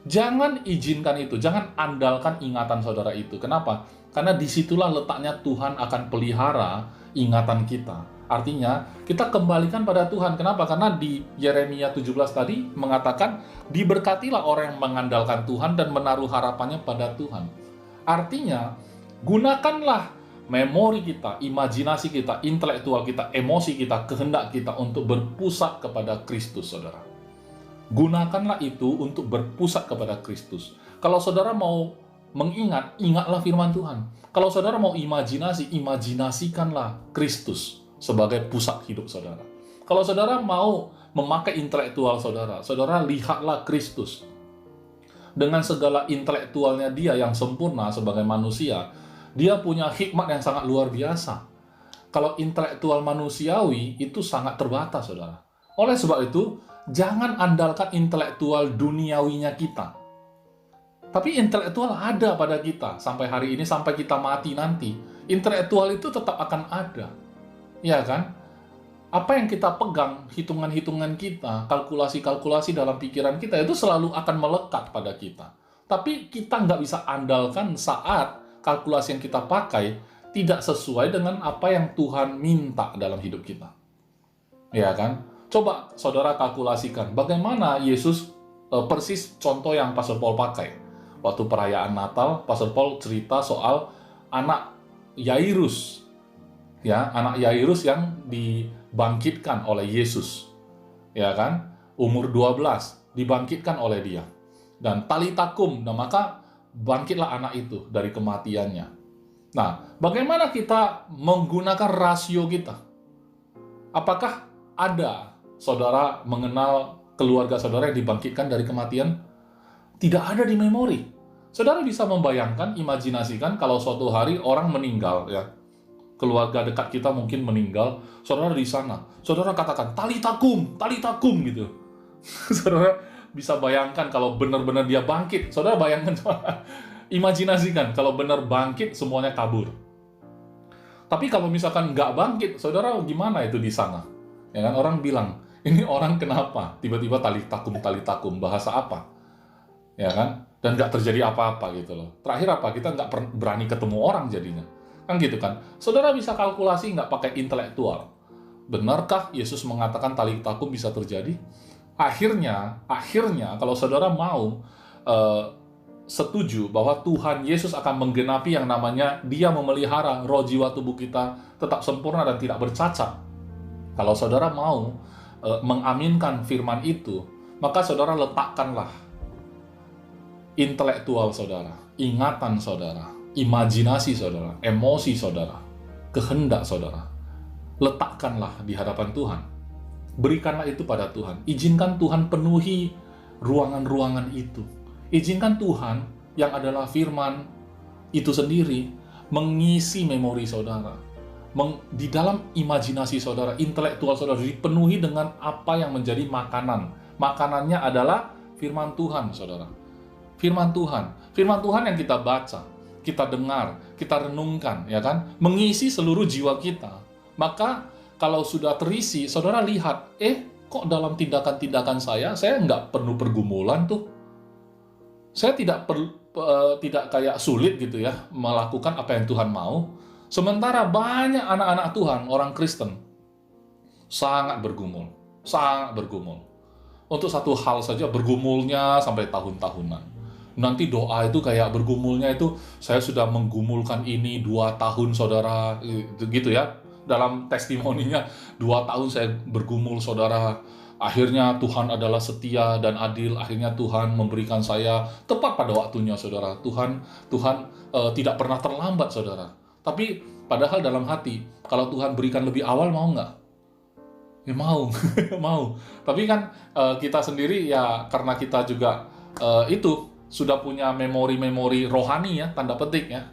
Speaker 1: Jangan izinkan itu, jangan andalkan ingatan saudara itu. Kenapa? Karena disitulah letaknya Tuhan akan pelihara ingatan kita. Artinya, kita kembalikan pada Tuhan. Kenapa? Karena di Yeremia 17 tadi mengatakan, diberkatilah orang yang mengandalkan Tuhan dan menaruh harapannya pada Tuhan. Artinya, gunakanlah memori kita, imajinasi kita, intelektual kita, emosi kita, kehendak kita untuk berpusat kepada Kristus, saudara. Gunakanlah itu untuk berpusat kepada Kristus. Kalau saudara mau mengingat, ingatlah firman Tuhan. Kalau saudara mau imajinasi, imajinasikanlah Kristus sebagai pusat hidup saudara. Kalau saudara mau memakai intelektual saudara, saudara lihatlah Kristus. Dengan segala intelektualnya dia yang sempurna sebagai manusia, dia punya hikmat yang sangat luar biasa. kalau intelektual manusiawi itu sangat terbatas, saudara. Oleh sebab itu, jangan andalkan intelektual duniawinya kita. Tapi intelektual ada pada kita sampai hari ini, sampai kita mati nanti. Intelektual itu tetap akan ada. Ya kan? Apa yang kita pegang, hitungan-hitungan kita, kalkulasi-kalkulasi dalam pikiran kita, itu selalu akan melekat pada kita. Tapi kita nggak bisa andalkan saat kalkulasi yang kita pakai tidak sesuai dengan apa yang Tuhan minta dalam hidup kita. Ya kan? Coba saudara kalkulasikan bagaimana Yesus, persis contoh yang Pastor Paul pakai. Waktu perayaan Natal, Pastor Paul cerita soal anak Yairus. Ya, anak Yairus yang dibangkitkan oleh Yesus. Ya kan? Umur 12 dibangkitkan oleh dia. Dan talitakum, nah maka bangkitlah anak itu dari kematiannya. Nah, bagaimana kita menggunakan rasio kita? Apakah ada saudara mengenal keluarga saudara yang dibangkitkan dari kematian? Tidak ada di memori. Saudara bisa membayangkan, imajinasikan kalau suatu hari orang meninggal, ya, keluarga dekat kita mungkin meninggal, saudara di sana, saudara katakan talitakum, talitakum gitu. Saudara bisa bayangkan kalau benar-benar dia bangkit. Saudara bayangkan, imajinasikan kalau benar bangkit semuanya kabur. Tapi kalau misalkan nggak bangkit, saudara gimana itu di sana? Ya kan, orang bilang, ini orang kenapa? Tiba-tiba talitakum, bahasa apa? Ya kan? Dan nggak terjadi apa-apa gitu loh. Terakhir apa? Kita nggak berani ketemu orang jadinya. Kan gitu kan? Saudara bisa kalkulasi nggak pakai intelektual. Benarkah Yesus mengatakan talitakum bisa terjadi? Akhirnya kalau saudara mau setuju bahwa Tuhan Yesus akan menggenapi yang namanya Dia memelihara roh jiwa tubuh kita tetap sempurna dan tidak bercacat. Kalau saudara mau mengaminkan firman itu, maka saudara letakkanlah intelektual saudara, ingatan saudara, imajinasi saudara, emosi saudara, kehendak saudara. Letakkanlah di hadapan Tuhan. Berikanlah itu pada Tuhan. Izinkan Tuhan penuhi ruangan-ruangan itu. Izinkan Tuhan yang adalah firman itu sendiri mengisi memori saudara. Di dalam imajinasi saudara, intelektual saudara dipenuhi dengan apa yang menjadi makanan. Makanannya adalah firman Tuhan, saudara. Firman Tuhan yang kita baca, kita dengar, kita renungkan, ya kan, mengisi seluruh jiwa kita. Maka kalau sudah terisi, saudara lihat, kok dalam tindakan-tindakan saya nggak perlu pergumulan tuh. Saya tidak kayak sulit gitu ya melakukan apa yang Tuhan mau. Sementara banyak anak-anak Tuhan, orang Kristen, sangat bergumul. Untuk satu hal saja bergumulnya sampai tahun-tahunan. Nanti doa itu kayak bergumulnya itu, saya sudah menggumulkan ini 2 tahun saudara, gitu ya. Dalam testimoninya, 2 tahun saya bergumul saudara. Akhirnya Tuhan adalah setia dan adil. Akhirnya Tuhan memberikan saya tepat pada waktunya saudara. Tuhan tidak pernah terlambat saudara. Tapi padahal dalam hati, kalau Tuhan berikan lebih awal mau nggak? Ya mau, mau. Tapi kan kita sendiri ya karena kita juga itu sudah punya memori-memori rohani ya, tanda petik ya.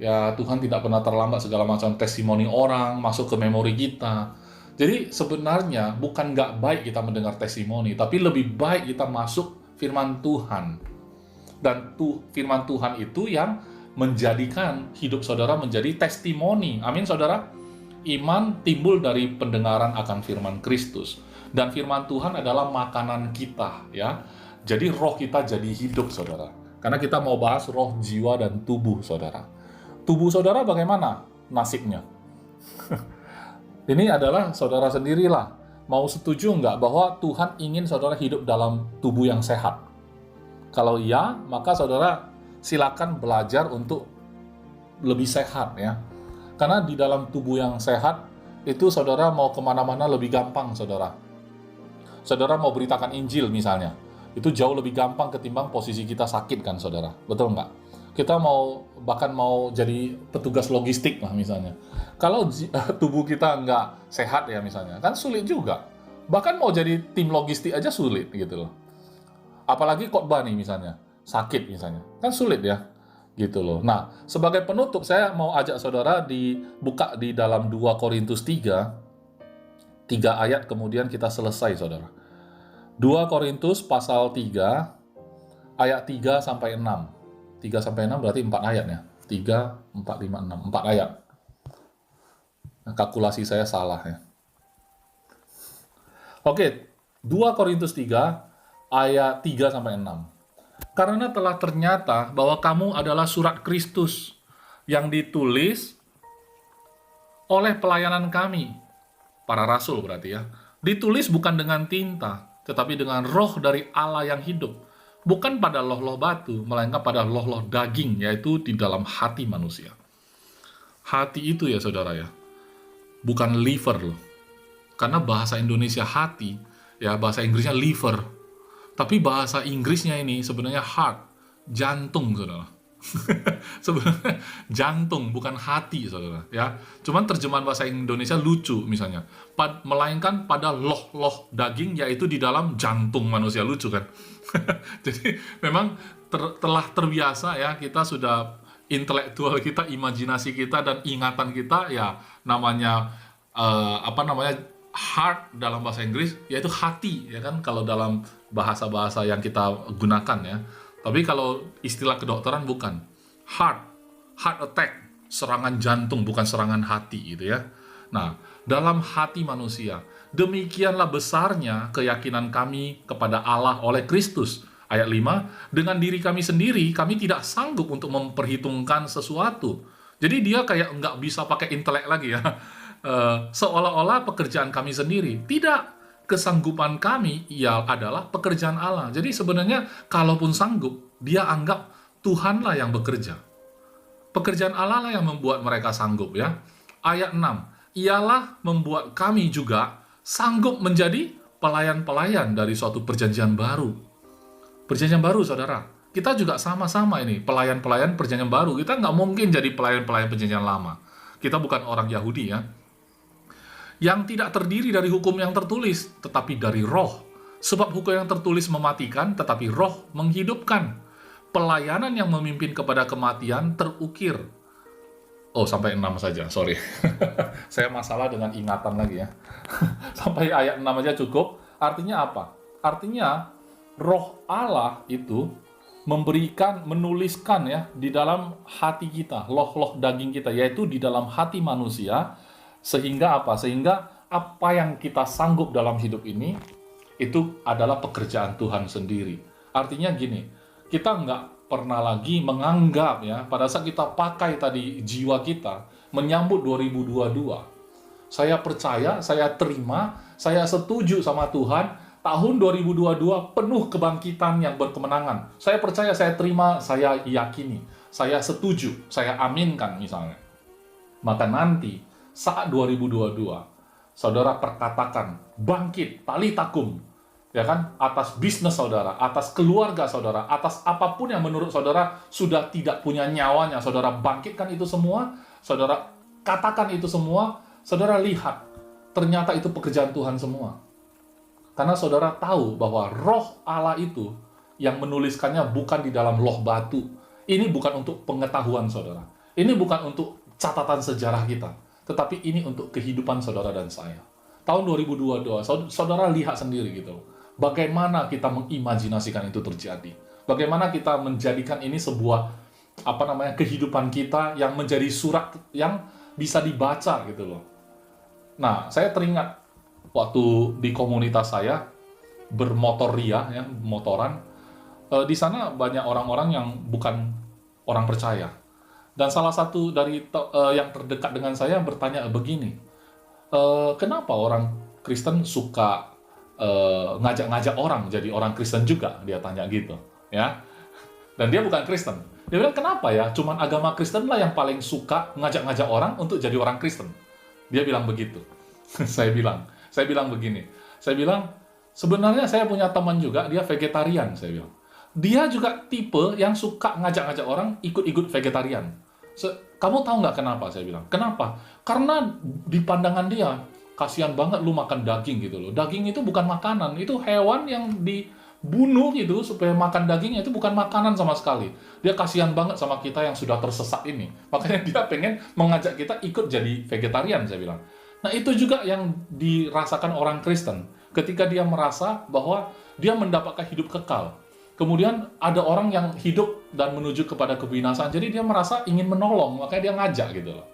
Speaker 1: Ya Tuhan tidak pernah terlambat, segala macam testimoni orang masuk ke memori kita. Jadi sebenarnya bukan nggak baik kita mendengar testimoni, tapi lebih baik kita masuk firman Tuhan. Dan firman Tuhan itu yang menjadikan hidup saudara menjadi testimoni. Amin saudara. Iman timbul dari pendengaran akan firman Kristus. Dan firman Tuhan adalah makanan kita ya. Jadi roh kita jadi hidup, saudara. Karena kita mau bahas roh, jiwa, dan tubuh, saudara. Tubuh saudara bagaimana nasibnya? Ini adalah saudara sendirilah. Mau setuju nggak bahwa Tuhan ingin saudara hidup dalam tubuh yang sehat? Kalau iya, maka saudara silakan belajar untuk lebih sehat ya. Karena di dalam tubuh yang sehat, itu saudara mau kemana-mana lebih gampang, saudara. Saudara mau beritakan Injil misalnya, itu jauh lebih gampang ketimbang posisi kita sakit kan saudara, betul nggak? Kita bahkan mau jadi petugas logistik lah misalnya. Kalau tubuh kita nggak sehat ya misalnya, kan sulit juga. Bahkan mau jadi tim logistik aja sulit gitu loh. Apalagi khotbah nih misalnya, sakit misalnya, kan sulit ya. Gitu loh. Nah, sebagai penutup saya mau ajak saudara dibuka di dalam 2 Korintus 3 ayat kemudian kita selesai, saudara. 2 Korintus pasal 3 ayat 3 sampai 6. 3 sampai 6 berarti 4 ayat ya. 3, 4, 5, 6. 4 ayat. Nah, kalkulasi saya salah ya. Oke, 2 Korintus 3 ayat 3 sampai 6. Karena telah ternyata bahwa kamu adalah surat Kristus yang ditulis oleh pelayanan kami, para rasul berarti ya. Ditulis bukan dengan tinta, tetapi dengan roh dari Allah yang hidup. Bukan pada loh-loh batu, melainkan pada loh-loh daging, yaitu di dalam hati manusia. Hati itu ya saudara ya, bukan liver loh. Karena bahasa Indonesia hati, ya bahasa Inggrisnya liver. Tapi bahasa Inggrisnya ini sebenarnya heart, jantung, saudara. Sebenarnya jantung, bukan hati, saudara. Ya, cuman terjemahan bahasa Indonesia lucu, misalnya. Melainkan pada loh-loh daging, yaitu di dalam jantung manusia, lucu kan? Jadi memang telah terbiasa ya, kita sudah intelektual kita, imajinasi kita, dan ingatan kita, ya namanya heart dalam bahasa Inggris, yaitu hati, ya kan, kalau dalam bahasa-bahasa yang kita gunakan ya. Tapi kalau istilah kedokteran bukan. Heart attack, serangan jantung, bukan serangan hati gitu ya. Nah, dalam hati manusia, demikianlah besarnya keyakinan kami kepada Allah oleh Kristus. Ayat 5, dengan diri kami sendiri, kami tidak sanggup untuk memperhitungkan sesuatu. Jadi dia kayak nggak bisa pakai intelek lagi ya. Seolah-olah pekerjaan kami sendiri. Tidak, kesanggupan kami adalah pekerjaan Allah. Jadi sebenarnya kalaupun sanggup, dia anggap Tuhanlah yang bekerja. Pekerjaan Allah lah yang membuat mereka sanggup ya. Ayat 6, ialah membuat kami juga sanggup menjadi pelayan-pelayan dari suatu perjanjian baru. Perjanjian baru, saudara. Kita juga sama-sama ini, pelayan-pelayan perjanjian baru. Kita nggak mungkin jadi pelayan-pelayan perjanjian lama. Kita bukan orang Yahudi ya. Yang tidak terdiri dari hukum yang tertulis, tetapi dari roh. Sebab hukum yang tertulis mematikan, tetapi roh menghidupkan. Pelayanan yang memimpin kepada kematian terukir. Oh, sampai 6 saja, sorry. Saya masalah dengan ingatan lagi ya. Sampai ayat 6 aja cukup. Artinya apa? Artinya, roh Allah itu menuliskan ya, di dalam hati kita, loh-loh daging kita, yaitu di dalam hati manusia. Sehingga apa? Sehingga apa yang kita sanggup dalam hidup ini, itu adalah pekerjaan Tuhan sendiri. Artinya gini, kita nggak pernah lagi menganggap ya, pada saat kita pakai tadi jiwa kita, menyambut 2022. Saya percaya, saya terima, saya setuju sama Tuhan, tahun 2022 penuh kebangkitan yang berkemenangan. Saya percaya, saya terima, saya yakini, saya setuju, saya aminkan misalnya. Maka nanti, saat 2022, saudara perkatakan, bangkit, talitakum, ya kan, atas bisnis saudara, atas keluarga saudara, atas apapun yang menurut saudara sudah tidak punya nyawanya, saudara bangkitkan itu semua, saudara katakan itu semua, saudara lihat, ternyata itu pekerjaan Tuhan semua. Karena saudara tahu bahwa roh Allah itu yang menuliskannya bukan di dalam loh batu. Ini bukan untuk pengetahuan saudara. Ini bukan untuk catatan sejarah kita. Tetapi ini untuk kehidupan saudara dan saya. Tahun 2022, saudara lihat sendiri gitu. Bagaimana kita mengimajinasikan itu terjadi. Bagaimana kita menjadikan ini sebuah kehidupan kita yang menjadi surat yang bisa dibaca gitu loh. Nah, saya teringat waktu di komunitas saya bermotor ria ya, motoran. Di sana banyak orang-orang yang bukan orang percaya. Dan salah satu dari yang terdekat dengan saya bertanya begini, kenapa orang Kristen suka ngajak-ngajak orang jadi orang Kristen juga? Dia tanya gitu, ya. Dan dia bukan Kristen. Dia bilang, kenapa ya? Cuman agama Kristen lah yang paling suka ngajak-ngajak orang untuk jadi orang Kristen. Dia bilang begitu. Saya bilang begini. Saya bilang, sebenarnya saya punya teman juga, dia vegetarian, saya bilang. Dia juga tipe yang suka ngajak-ngajak orang ikut-ikut vegetarian. Kamu tahu nggak kenapa? Saya bilang. Kenapa? Karena di pandangan dia, kasihan banget lu makan daging gitu loh. Daging itu bukan makanan, itu hewan yang bunuh gitu supaya makan dagingnya, itu bukan makanan sama sekali. Dia kasihan banget sama kita yang sudah tersesat ini. Makanya dia pengen mengajak kita ikut jadi vegetarian, saya bilang. Nah, itu juga yang dirasakan orang Kristen ketika dia merasa bahwa dia mendapatkan hidup kekal. Kemudian ada orang yang hidup dan menuju kepada kebinasaan, jadi dia merasa ingin menolong, makanya dia ngajak gitu loh.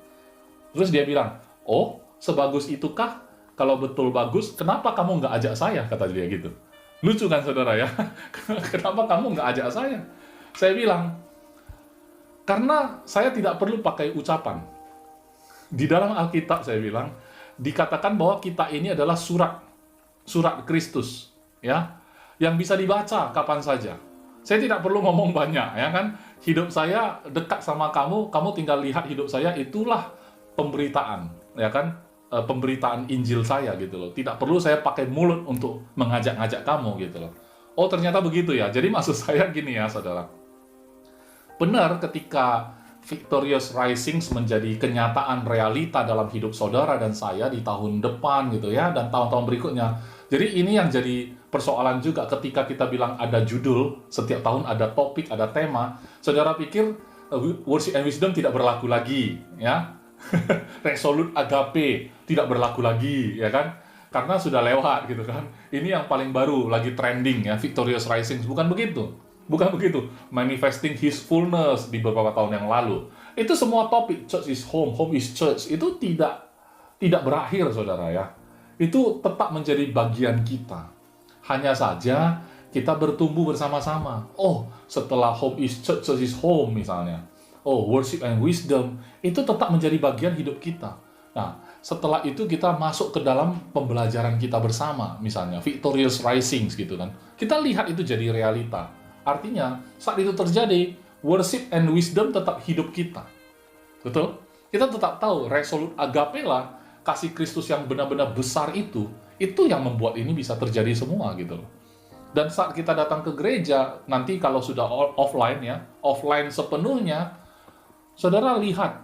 Speaker 1: Terus dia bilang, oh, sebagus itukah? Kalau betul bagus, kenapa kamu nggak ajak saya? Kata dia gitu. Lucu kan, saudara ya? Kenapa kamu nggak ajak saya? Saya bilang, karena saya tidak perlu pakai ucapan. Di dalam Alkitab, saya bilang, dikatakan bahwa kita ini adalah surat Kristus, ya, yang bisa dibaca kapan saja. Saya tidak perlu ngomong banyak, ya kan? Hidup saya dekat sama kamu, kamu tinggal lihat hidup saya, itulah pemberitaan, ya kan? Pemberitaan Injil saya gitu loh. Tidak perlu saya pakai mulut untuk mengajak-ngajak kamu gitu loh. Oh, ternyata begitu ya. Jadi maksud saya gini ya, saudara. Benar ketika Victorious Risings menjadi kenyataan realita dalam hidup saudara dan saya di tahun depan gitu ya, dan tahun-tahun berikutnya. Jadi ini yang jadi persoalan juga ketika kita bilang ada judul, setiap tahun ada topik, ada tema. Saudara pikir Worship and Wisdom tidak berlaku lagi, ya? Resolute Agape tidak berlaku lagi, ya kan? Karena sudah lewat gitu kan. Ini yang paling baru, lagi trending ya, Victorious Risings. Bukan begitu. Bukan begitu. Manifesting His Fullness di beberapa tahun yang lalu. Itu semua topik, Church is Home, Home is Church, itu tidak berakhir, saudara ya. Itu tetap menjadi bagian kita. Hanya saja kita bertumbuh bersama-sama. Oh, setelah Home is Church, Church is Home misalnya. Oh, Worship and Wisdom, itu tetap menjadi bagian hidup kita. Nah, setelah itu kita masuk ke dalam pembelajaran kita bersama, misalnya Victorious Risings gitu kan. Kita lihat itu jadi realita. Artinya, saat itu terjadi, Worship and Wisdom tetap hidup kita. Betul? Kita tetap tahu, Resolute Agape lah, kasih Kristus yang benar-benar besar itu yang membuat ini bisa terjadi semua gitu loh. Dan saat kita datang ke gereja, nanti kalau sudah offline ya, offline sepenuhnya, saudara lihat,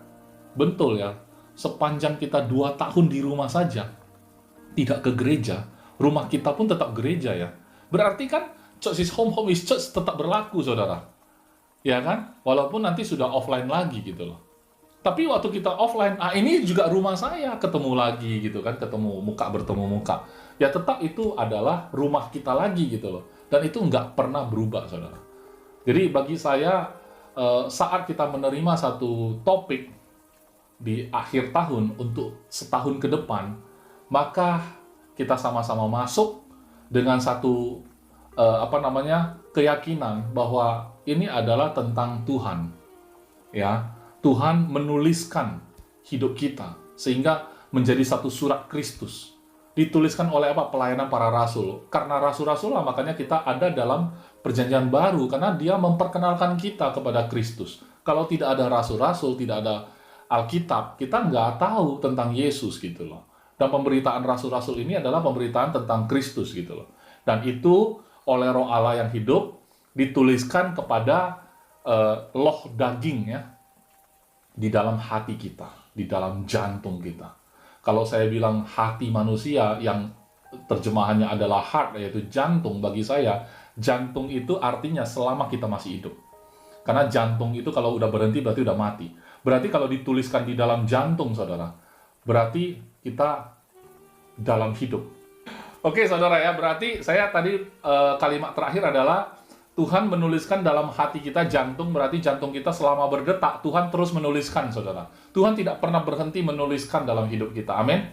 Speaker 1: betul ya, sepanjang kita 2 tahun di rumah saja, tidak ke gereja, rumah kita pun tetap gereja ya. Berarti kan, Church is Home, Home is Church tetap berlaku, saudara. Ya kan? Walaupun nanti sudah offline lagi gitu loh. Tapi waktu kita offline, ini juga rumah saya, ketemu lagi gitu kan, ketemu muka bertemu muka. Ya tetap itu adalah rumah kita lagi gitu loh. Dan itu nggak pernah berubah, saudara. Jadi bagi saya, saat kita menerima satu topik di akhir tahun untuk setahun ke depan, maka kita sama-sama masuk dengan satu keyakinan bahwa ini adalah tentang Tuhan. Ya, Tuhan menuliskan hidup kita sehingga menjadi satu surat Kristus. Dituliskan oleh apa? Pelayanan para rasul. Karena rasul-rasul lah, makanya kita ada dalam perjanjian baru, karena dia memperkenalkan kita kepada Kristus. Kalau tidak ada rasul-rasul, tidak ada Alkitab, kita nggak tahu tentang Yesus gitu loh. Dan pemberitaan rasul-rasul ini adalah pemberitaan tentang Kristus gitu loh. Dan itu oleh Roh Allah yang hidup dituliskan kepada loh daging ya, di dalam hati kita, di dalam jantung kita. Kalau saya bilang hati manusia yang terjemahannya adalah heart, yaitu jantung, bagi saya jantung itu artinya selama kita masih hidup. Karena jantung itu kalau udah berhenti berarti udah mati. Berarti kalau dituliskan di dalam jantung, saudara, berarti kita dalam hidup. Oke, saudara ya, berarti saya tadi kalimat terakhir adalah Tuhan menuliskan dalam hati kita, jantung, berarti jantung kita selama berdetak, Tuhan terus menuliskan, saudara. Tuhan tidak pernah berhenti menuliskan dalam hidup kita, amin?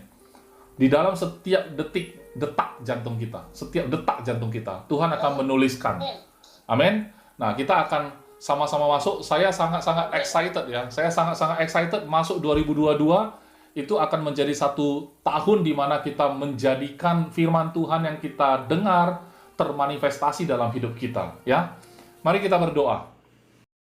Speaker 1: Di dalam setiap detak jantung kita, setiap detak jantung kita, Tuhan akan menuliskan, amin? Nah, kita akan sama-sama masuk. Saya sangat-sangat excited ya, saya sangat-sangat excited masuk 2022, itu akan menjadi satu tahun di mana kita menjadikan firman Tuhan yang kita dengar termanifestasi dalam hidup kita, ya. Mari kita berdoa.